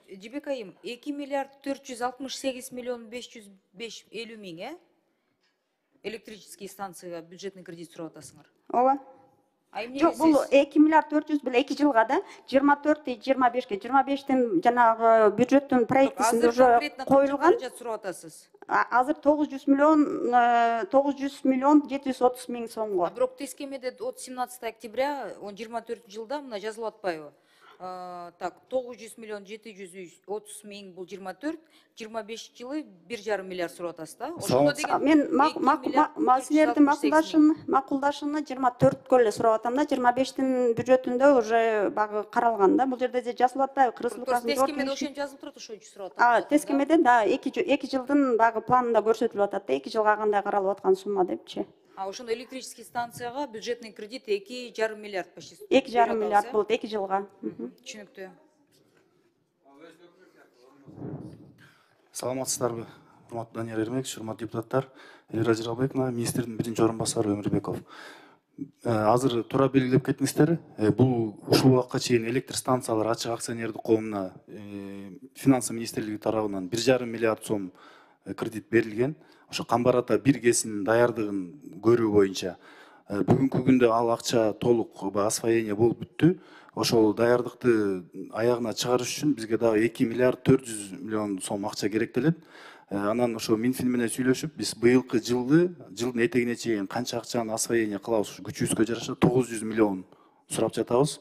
Жибек айым, 2 миллиард 468 миллион 550 миң, электрический станцияга бюджетный кредит сурап атасыңар. Ооба. Жок, бул 2 миллиард 400 бул 2 жылга да 24-25-ке 25тен жанагы бюджеттин проектисинде уже коюлган. Сурап атасыз. Азыр 900 миллион 730 миң сомго. Бирок тескемеде от 17 октября 24 жылда мына жазылып атпайбы? Так, 900 миллион 730 миң бул 24, 25 жылы 1,5 миллиард сурап атасыз да? Ошондо деген мен силердин макулдашууну 24кө эле сурап атам да, 25тин бюджетинде уже багы каралган да. Бул жерде жазылып атпайбы? Кырсылыкасын тескемеде ошентип жазылып турат, ошон үчүн сурап атам. Тескемеде да 2 жылдын багы планында көрсөтүлүп атат да, 2 жылга кандай каралып аткан сумма депчи. Ошондо электрический станцияга бюджетный кредит 2,5 миллиард почти. 2,5 миллиард болот 2 жылга. Түшүнүктүү. Саламатсыздарбы, урматтуу Данияр Эрмекович, урматтуу депутаттар. Элвира Жыргалбековна, министрдин биринчи орун басары Өмүрбеков. Азыр туура белгилеп кеттиңиздер, бул ушул убакка чейин электр станциялар ачык акционердик коомуна финансы министрлиги тарабынан 1,5 миллиард сом кредит берилген. Ошо Камбар ата биргесинин даярдыгын көрүү боюнча бүгүнкү күндө ал акча толук освоение болуп бүттү. Ошол даярдыкты аягына чыгарыш үчүн бизге дагы 2 миллиард 400 миллион сом акча керектелет. Анан ошо Минфин менен сүйлөшүп, биз быйылкы жылдын этегине чейин канча акчаны освоение кылабыз, күчүбүзгө жараша 900 миллион сурап жатабыз.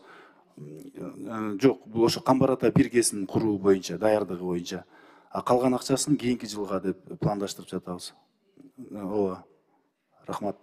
Жок, бул ошо Камбар ата биргесин куруу боюнча, даярдыгы боюнча. Калган акчасын кийинки жылга деп пландаштырып жатабыз. Ооба. Рахмат.